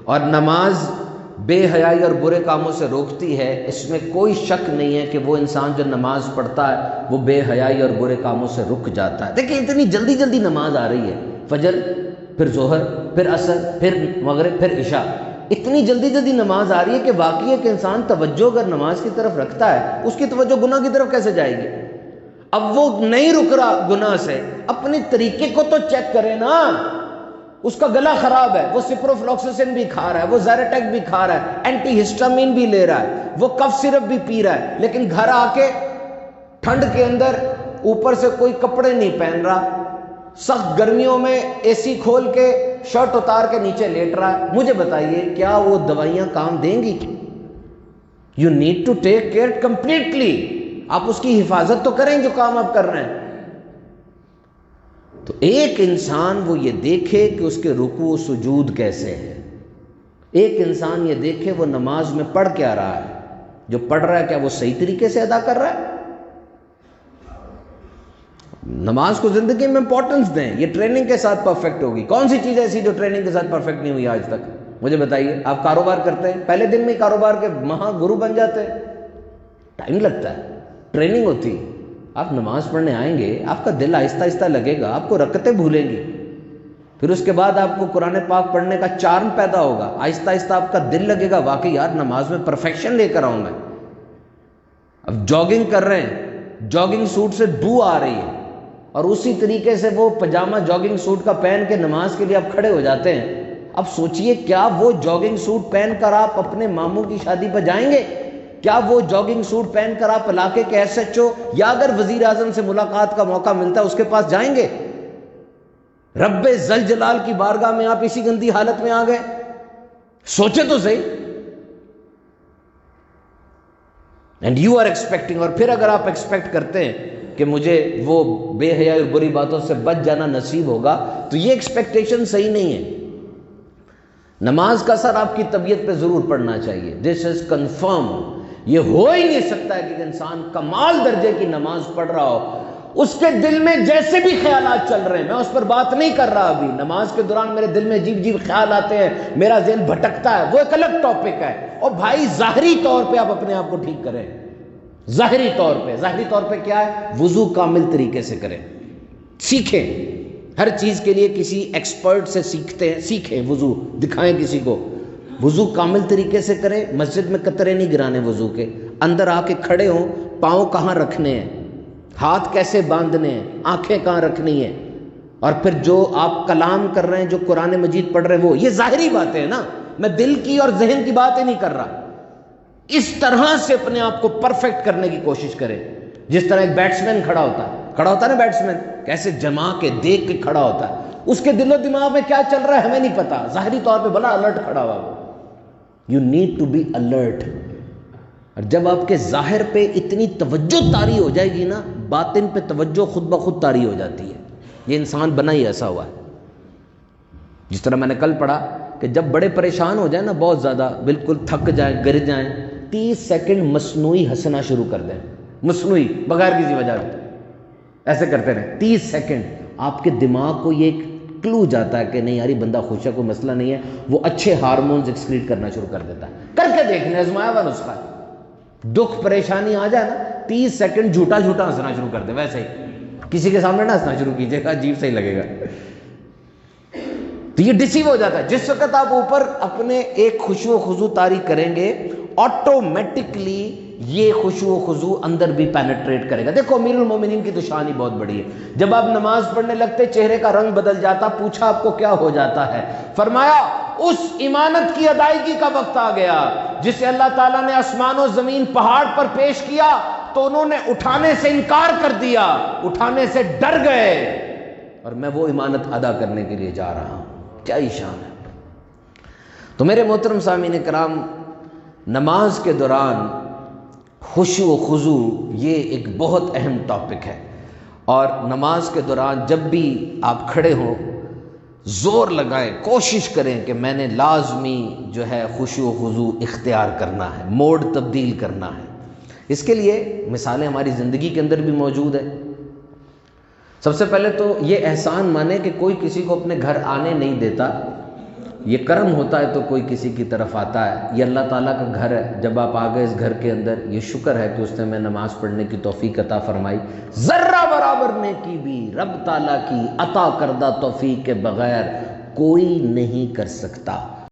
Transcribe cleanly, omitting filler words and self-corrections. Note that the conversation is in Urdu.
اور نماز بے حیائی اور برے کاموں سے روکتی ہے، اس میں کوئی شک نہیں ہے کہ وہ انسان جو نماز پڑھتا ہے وہ بے حیائی اور برے کاموں سے رک جاتا ہے۔ دیکھیں اتنی جلدی جلدی نماز آ رہی ہے، فجر، پھر ظہر، پھر عصر، پھر مغرب، پھر عشاء، اتنی جلدی جلدی نماز آ رہی ہے کہ واقعی ایک انسان توجہ اگر نماز کی طرف رکھتا ہے، اس کی توجہ گناہ کی طرف کیسے جائے گی؟ اب وہ نہیں رک رہا گناہ سے، اپنے طریقے کو تو چیک کرے نا۔ اس کا گلا خراب ہے، وہ سپروفلوکسسن بھی کھا رہا ہے، وہ زیراٹیک بھی کھا رہا ہے، اینٹی ہسٹامین بھی لے رہا ہے، وہ کف سرپ بھی پی رہا ہے، لیکن گھر آ کے ٹھنڈ کے اندر اوپر سے کوئی کپڑے نہیں پہن رہا، سخت گرمیوں میں اے سی کھول کے شرٹ اتار کے نیچے لیٹ رہا ہے۔ مجھے بتائیے کیا وہ دوائیاں کام دیں گی؟ You need to take care completely. آپ اس کی حفاظت تو کریں جو کام آپ کر رہے ہیں۔ تو ایک انسان وہ یہ دیکھے کہ اس کے رکوع و سجود کیسے ہے، ایک انسان یہ دیکھے وہ نماز میں پڑھ کیا رہا ہے، جو پڑھ رہا ہے کیا وہ صحیح طریقے سے ادا کر رہا ہے۔ نماز کو زندگی میں امپورٹنس دیں، یہ ٹریننگ کے ساتھ پرفیکٹ ہوگی۔ کون سی چیز ایسی جو ٹریننگ کے ساتھ پرفیکٹ نہیں ہوئی آج تک؟ مجھے بتائیے۔ آپ کاروبار کرتے ہیں، پہلے دن میں کاروبار کے مہا گرو بن جاتے ہیں، ٹائم لگتا ہے، ٹریننگ ہوتی ہے۔ آپ نماز پڑھنے آئیں گے، آپ کا دل آہستہ آہستہ لگے گا، آپ کو رکعتیں بھولیں گی، پھر اس کے بعد آپ کو قرآن پاک پڑھنے کا چارم پیدا ہوگا، آہستہ آہستہ آپ کا دل لگے گا واقعی یار نماز میں پرفیکشن لے کر آؤں میں۔ اب جاگنگ کر رہے ہیں، جاگنگ سوٹ سے بو آ رہی ہے، اور اسی طریقے سے وہ پجامہ جاگنگ سوٹ کا پہن کے نماز کے لیے آپ کھڑے ہو جاتے ہیں۔ اب سوچئے کیا وہ جاگنگ سوٹ پہن کر آپ اپنے ماموں کی شادی پہ جائیں گے؟ کیا وہ جاگنگ سوٹ پہن کر آپ علاقے کے ایس ایچ او یا اگر وزیر اعظم سے ملاقات کا موقع ملتا ہے اس کے پاس جائیں گے؟ رب ذل جلال کی بارگاہ میں آپ اسی گندی حالت میں آ گئے، سوچے تو صحیح۔ اینڈ یو آر ایکسپیکٹنگ، اور پھر اگر آپ ایکسپیکٹ کرتے ہیں کہ مجھے وہ بے حیائی اور بری باتوں سے بچ جانا نصیب ہوگا، تو یہ ایکسپیکٹیشن صحیح نہیں ہے۔ نماز کا اثر آپ کی طبیعت پہ ضرور پڑنا چاہیے، دس از کنفرم۔ یہ ہو ہی نہیں سکتا ہے کہ انسان کمال درجے کی نماز پڑھ رہا ہو، اس کے دل میں جیسے بھی خیالات چل رہے ہیں، میں اس پر بات نہیں کر رہا ابھی، نماز کے دوران میرے دل میں عجیب عجیب خیال آتے ہیں، میرا ذہن بھٹکتا ہے، وہ ایک الگ ٹاپک ہے۔ اور بھائی ظاہری طور پہ آپ اپنے آپ کو ٹھیک کریں، ظاہری طور پہ کیا ہے؟ وضو کامل طریقے سے کریں، سیکھیں، ہر چیز کے لیے کسی ایکسپرٹ سے سیکھیں، وضو دکھائیں کسی کو، وضو کامل طریقے سے کریں، مسجد میں قطرے نہیں گرانے وضو کے، اندر آ کے کھڑے ہوں، پاؤں کہاں رکھنے ہیں، ہاتھ کیسے باندھنے ہیں، آنکھیں کہاں رکھنی ہیں، اور پھر جو آپ کلام کر رہے ہیں، جو قرآن مجید پڑھ رہے ہیں، وہ یہ ظاہری باتیں ہیں نا، میں دل کی اور ذہن کی باتیں نہیں کر رہا۔ اس طرح سے اپنے آپ کو پرفیکٹ کرنے کی کوشش کریں، جس طرح ایک بیٹسمین کھڑا ہوتا ہے نا، بیٹسمین کیسے جما کے دیکھ کے کھڑا ہوتا ہے، اس کے دل و دماغ میں کیا چل رہا ہے ہمیں نہیں پتا، ظاہری طور پہ بڑا الرٹ کھڑا ہوا وہ۔ You need to be alert. اور جب آپ کے ظاہر پہ اتنی توجہ طاری ہو جائے گی نا، باطن پہ توجہ خود بخود طاری ہو جاتی ہے۔ یہ انسان بنا ہی ایسا ہوا ہے۔ جس طرح میں نے کل پڑھا کہ جب بڑے پریشان ہو جائیں نا، بہت زیادہ بالکل تھک جائیں، گر جائیں، 30 سیکنڈ مصنوعی ہنسنا شروع کر دیں، مصنوعی، بغیر کسی وجہ کے ایسے کرتے رہیں 30 سیکنڈ، آپ کے دماغ کو یہ ایک کلو جاتا ہے کہ نہیں یار یہ بندہ خوش ہے، کوئی مسئلہ نہیں ہے، وہ اچھے ہارمونز ایکسکریٹ کرنا شروع کر دیتا ہے۔ کر کے دیکھنے، آزمایا ہوا نسخہ ہے۔ دکھ پریشانی آ جائے نا، 30 سیکنڈ جھوٹا جھوٹا ہنسنا شروع کر دے، ویسے ہی کسی کے سامنے نہ ہنسنا شروع کیجیے گا، عجیب صحیح لگے گا۔ تو یہ ڈسیو ہو جاتا ہے۔ جس وقت آپ اوپر اپنے ایک خشوع و خضوع طاری کریں گے، آٹومیٹکلی یہ خشوع و خضوع اندر بھی پینیٹریٹ کرے گا۔ دیکھو امیر المومنین کی تو شان ہی بہت بڑی ہے، جب آپ نماز پڑھنے لگتے چہرے کا رنگ بدل جاتا، پوچھا آپ کو کیا ہو جاتا ہے، فرمایا اس ایمانت کی ادائیگی کا وقت آ گیا جسے اللہ تعالیٰ نے آسمان و زمین پہاڑ پر پیش کیا تو انہوں نے اٹھانے سے انکار کر دیا، اٹھانے سے ڈر گئے، اور میں وہ ایمانت ادا کرنے کے لیے جا رہا ہوں۔ کیا ہی شان ہے۔ تو میرے محترم سامعین کرام، نماز کے دوران خشوع و خضوع یہ ایک بہت اہم ٹاپک ہے، اور نماز کے دوران جب بھی آپ کھڑے ہوں زور لگائیں، کوشش کریں کہ میں نے لازمی جو ہے خشوع و خضوع اختیار کرنا ہے، موڈ تبدیل کرنا ہے۔ اس کے لیے مثالیں ہماری زندگی کے اندر بھی موجود ہے۔ سب سے پہلے تو یہ احسان مانے کہ کوئی کسی کو اپنے گھر آنے نہیں دیتا، یہ کرم ہوتا ہے تو کوئی کسی کی طرف آتا ہے. یہ اللہ تعالیٰ کا گھر ہے. جب آپ آ گئے اس گھر کے اندر، یہ شکر ہے کہ اس نے میں نماز پڑھنے کی توفیق عطا فرمائی. ذرہ برابر نیکی بھی رب تعالیٰ کی عطا کردہ توفیق کے بغیر کوئی نہیں کر سکتا.